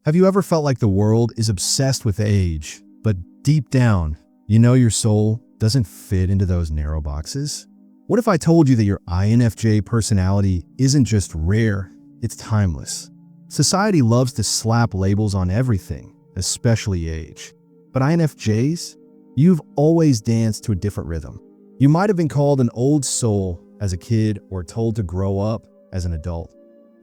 Have you ever felt like the world is obsessed with age, but deep down, you know your soul doesn't fit into those narrow boxes? What if I told you that your INFJ personality isn't just rare, it's timeless? Society loves to slap labels on everything, especially age. But INFJs, you've always danced to a different rhythm. You might have been called an old soul as a kid or told to grow up as an adult,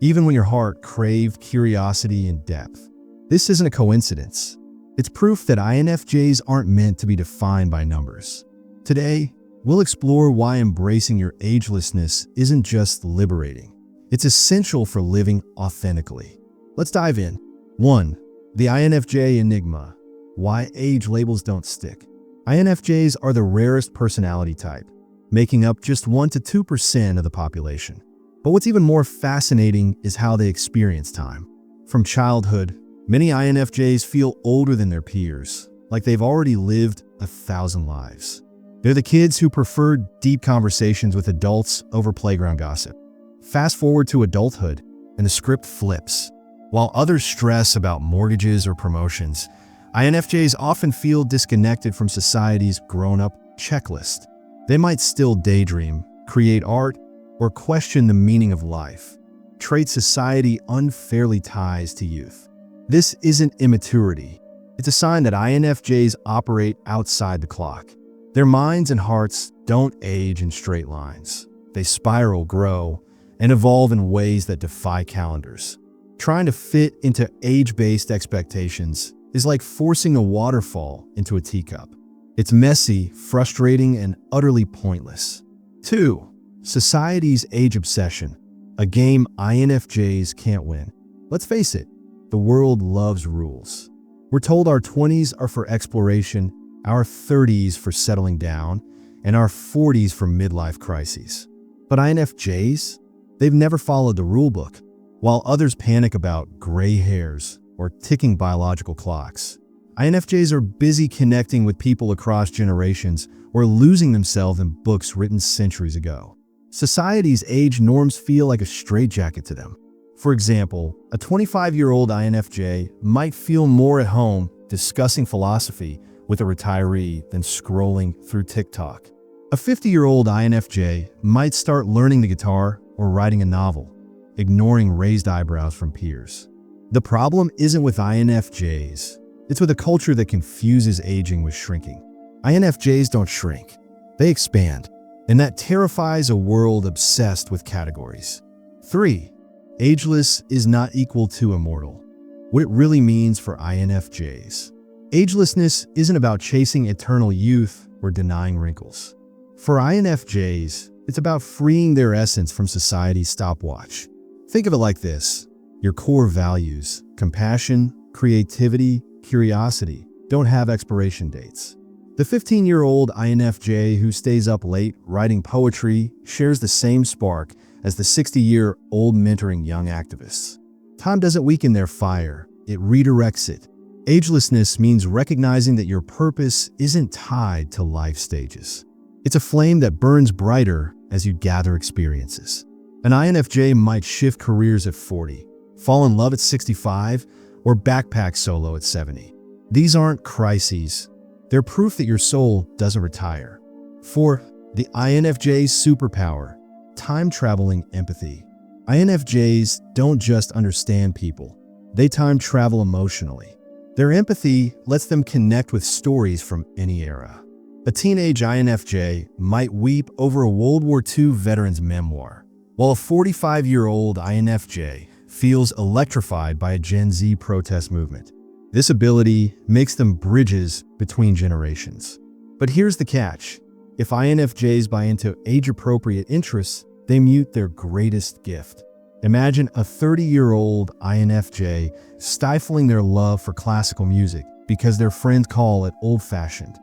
even when your heart craved curiosity and depth. This isn't a coincidence. It's proof that INFJs aren't meant to be defined by numbers. Today, we'll explore why embracing your agelessness isn't just liberating. It's essential for living authentically. Let's dive in. 1. The INFJ Enigma. Why age labels don't stick. INFJs are the rarest personality type, making up just 1 to 2% of the population. But what's even more fascinating is how they experience time. From childhood, many INFJs feel older than their peers, like they've already lived 1,000 lives. They're the kids who prefer deep conversations with adults over playground gossip. Fast forward to adulthood, and the script flips. While others stress about mortgages or promotions, INFJs often feel disconnected from society's grown-up checklist. They might still daydream, create art, or question the meaning of life, traits society unfairly ties to youth. This isn't immaturity. It's a sign that INFJs operate outside the clock. Their minds and hearts don't age in straight lines. They spiral, grow, and evolve in ways that defy calendars. Trying to fit into age-based expectations is like forcing a waterfall into a teacup. It's messy, frustrating, and utterly pointless. 2. Society's age obsession, a game INFJs can't win. Let's face it, the world loves rules. We're told our 20s are for exploration, our 30s for settling down, and our 40s for midlife crises. But INFJs, they've never followed the rulebook. While others panic about gray hairs or ticking biological clocks, INFJs are busy connecting with people across generations or losing themselves in books written centuries ago. Society's age norms feel like a straitjacket to them. For example, a 25-year-old INFJ might feel more at home discussing philosophy with a retiree than scrolling through TikTok. A 50-year-old INFJ might start learning the guitar or writing a novel, ignoring raised eyebrows from peers. The problem isn't with INFJs, it's with a culture that confuses aging with shrinking. INFJs don't shrink, they expand, and that terrifies a world obsessed with categories. 3. Ageless is not equal to immortal. What it really means for INFJs. Agelessness isn't about chasing eternal youth or denying wrinkles. For INFJs, it's about freeing their essence from society's stopwatch. Think of it like this. Your core values, compassion, creativity, curiosity, don't have expiration dates. The 15-year-old INFJ who stays up late writing poetry shares the same spark as the 60-year-old mentoring young activists. Time doesn't weaken their fire, it redirects it. Agelessness means recognizing that your purpose isn't tied to life stages. It's a flame that burns brighter as you gather experiences. An INFJ might shift careers at 40, fall in love at 65, or backpack solo at 70. These aren't crises. They're proof that your soul doesn't retire. 4. The INFJ's superpower. Time-traveling empathy. INFJs don't just understand people, they time travel emotionally. Their empathy lets them connect with stories from any era. A teenage INFJ might weep over a World War II veteran's memoir, while a 45-year-old INFJ feels electrified by a Gen Z protest movement. This ability makes them bridges between generations. But here's the catch. If INFJs buy into age-appropriate interests, they mute their greatest gift. Imagine a 30-year-old INFJ stifling their love for classical music because their friends call it old-fashioned,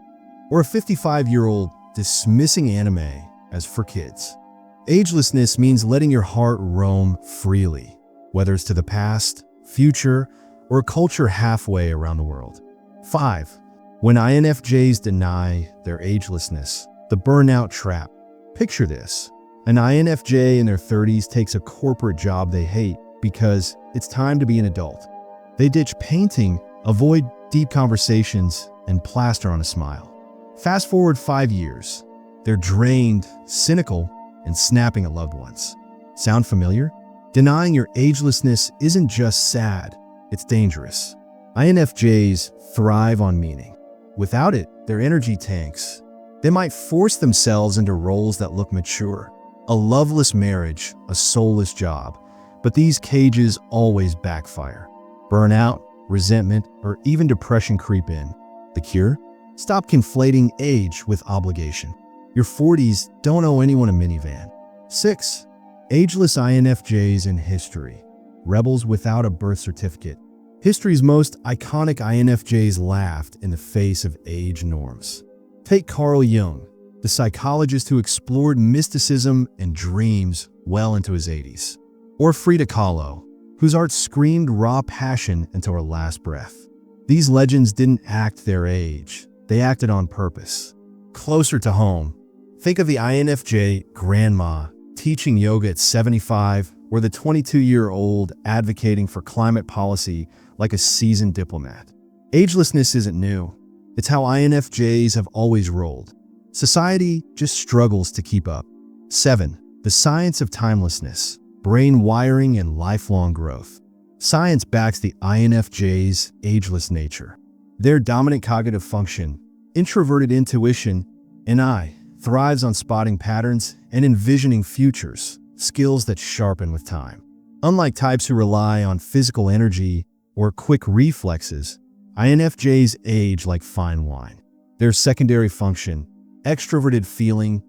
or a 55-year-old dismissing anime as for kids. Agelessness means letting your heart roam freely, whether it's to the past, future, or a culture halfway around the world. 5. When INFJs deny their agelessness, the burnout trap. Picture this. An INFJ in their 30s takes a corporate job they hate because it's time to be an adult. They ditch painting, avoid deep conversations, and plaster on a smile. Fast forward 5 years. They're drained, cynical, and snapping at loved ones. Sound familiar? Denying your agelessness isn't just sad, it's dangerous. INFJs thrive on meaning. Without it, their energy tanks. They might force themselves into roles that look mature. A loveless marriage, a soulless job. But these cages always backfire. Burnout, resentment, or even depression creep in. The cure? Stop conflating age with obligation. Your 40s don't owe anyone a minivan. 6. Ageless INFJs in history. Rebels without a birth certificate. History's most iconic INFJs laughed in the face of age norms. Take Carl Jung, the psychologist who explored mysticism and dreams well into his 80s. Or Frida Kahlo, whose art screamed raw passion until her last breath. These legends didn't act their age, they acted on purpose. Closer to home, think of the INFJ grandma teaching yoga at 75, or the 22-year-old advocating for climate policy like a seasoned diplomat. Agelessness isn't new. It's how INFJs have always rolled. Society just struggles to keep up. 7. The science of timelessness, brain wiring, and lifelong growth. Science backs the INFJ's ageless nature. Their dominant cognitive function, introverted intuition, and thrives on spotting patterns and envisioning futures, skills that sharpen with time. Unlike types who rely on physical energy or quick reflexes, INFJs age like fine wine. Their secondary function, extroverted feeling,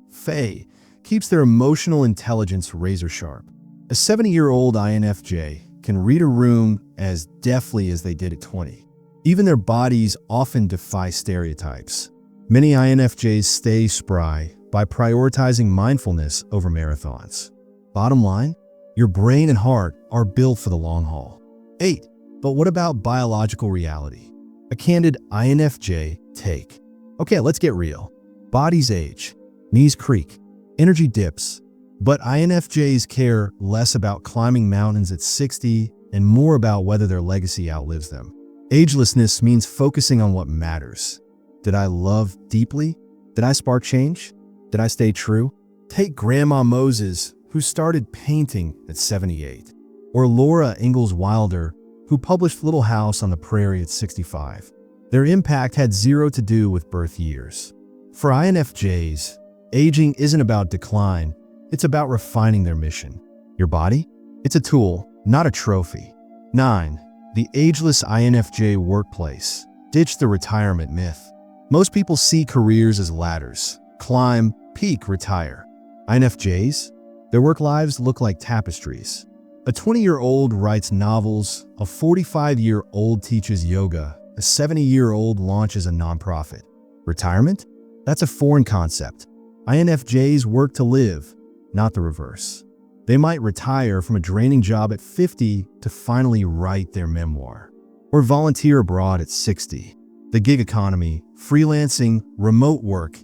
keeps their emotional intelligence razor sharp. A 70-year-old INFJ can read a room as deftly as they did at 20. Even their bodies often defy stereotypes. Many INFJs stay spry by prioritizing mindfulness over marathons. Bottom line, your brain and heart are built for the long haul. 8. But what about biological reality? A candid INFJ take. Okay, let's get real. Bodies age, knees creak, energy dips, but INFJs care less about climbing mountains at 60 and more about whether their legacy outlives them. Agelessness means focusing on what matters. Did I love deeply? Did I spark change? Did I stay true? Take Grandma Moses, who started painting at 78, or Laura Ingalls Wilder, who published Little House on the Prairie at 65. Their impact had zero to do with birth years. For INFJs, aging isn't about decline, it's about refining their mission. Your body? It's a tool, not a trophy. 9. The ageless INFJ workplace. Ditch the retirement myth. Most people see careers as ladders. Climb, peak, retire. INFJs? Their work lives look like tapestries. A 20-year-old writes novels, a 45-year-old teaches yoga, a 70-year-old launches a nonprofit. Retirement? That's a foreign concept. INFJs work to live, not the reverse. They might retire from a draining job at 50 to finally write their memoir, or volunteer abroad at 60. The gig economy, freelancing, remote work,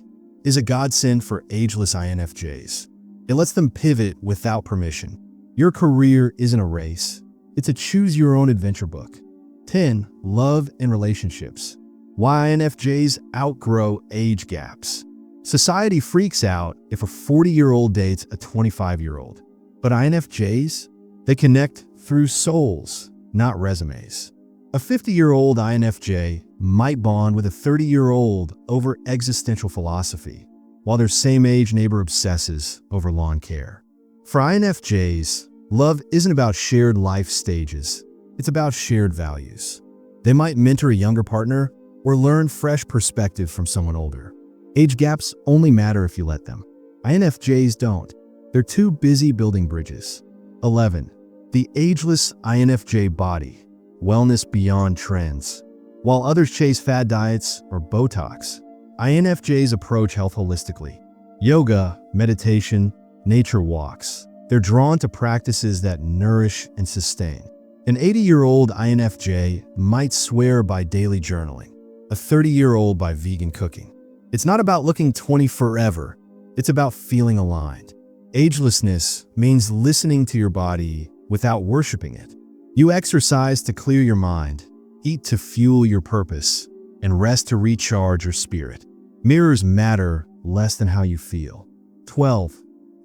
is a godsend for ageless INFJs. It lets them pivot without permission. Your career isn't a race. It's a choose-your-own-adventure book. 10. Love and relationships. Why INFJs outgrow age gaps. Society freaks out if a 40-year-old dates a 25-year-old. But INFJs? They connect through souls, not resumes. A 50-year-old INFJ might bond with a 30-year-old over existential philosophy, while their same-age neighbor obsesses over lawn care. For INFJs, love isn't about shared life stages, it's about shared values. They might mentor a younger partner or learn fresh perspective from someone older. Age gaps only matter if you let them. INFJs don't. They're too busy building bridges. 11. The ageless INFJ body. Wellness beyond trends. While others chase fad diets or Botox, INFJs approach health holistically. Yoga, meditation, nature walks. They're drawn to practices that nourish and sustain. An 80-year-old INFJ might swear by daily journaling, a 30-year-old by vegan cooking. It's not about looking 20 forever, it's about feeling aligned. Agelessness means listening to your body without worshiping it. You exercise to clear your mind, eat to fuel your purpose, and rest to recharge your spirit. Mirrors matter less than how you feel. 12.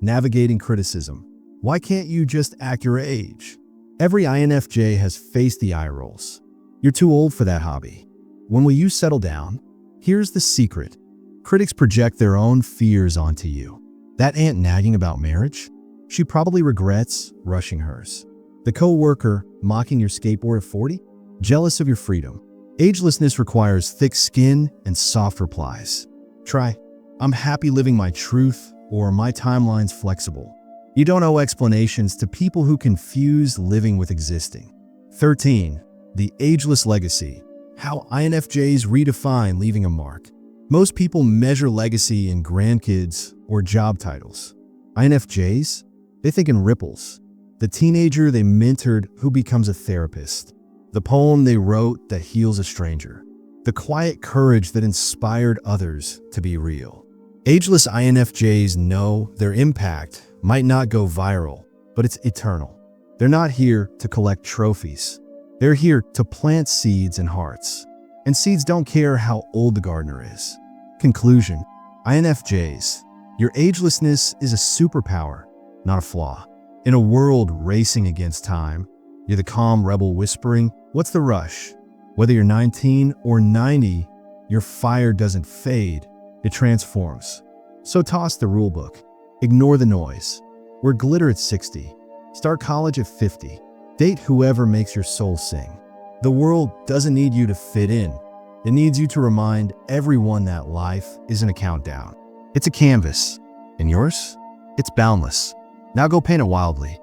Navigating criticism. Why can't you just act your age? Every INFJ has faced the eye rolls. You're too old for that hobby. When will you settle down? Here's the secret. Critics project their own fears onto you. That aunt nagging about marriage? She probably regrets rushing hers. The co-worker mocking your skateboard at 40? Jealous of your freedom. Agelessness requires thick skin and soft replies. Try, "I'm happy living my truth," or "my timeline's flexible." You don't owe explanations to people who confuse living with existing. 13. The ageless legacy. How INFJs redefine leaving a mark. Most people measure legacy in grandkids or job titles. INFJs? They think in ripples. The teenager they mentored who becomes a therapist. The poem they wrote that heals a stranger. The quiet courage that inspired others to be real. Ageless INFJs know their impact might not go viral, but it's eternal. They're not here to collect trophies. They're here to plant seeds in hearts. And seeds don't care how old the gardener is. Conclusion. INFJs, your agelessness is a superpower, not a flaw. In a world racing against time, you're the calm rebel whispering, "What's the rush?" Whether you're 19 or 90, your fire doesn't fade, it transforms. So toss the rulebook. Ignore the noise. Wear glitter at 60. Start college at 50. Date whoever makes your soul sing. The world doesn't need you to fit in. It needs you to remind everyone that life isn't a countdown. It's a canvas. And yours? It's boundless. Now go paint it wildly.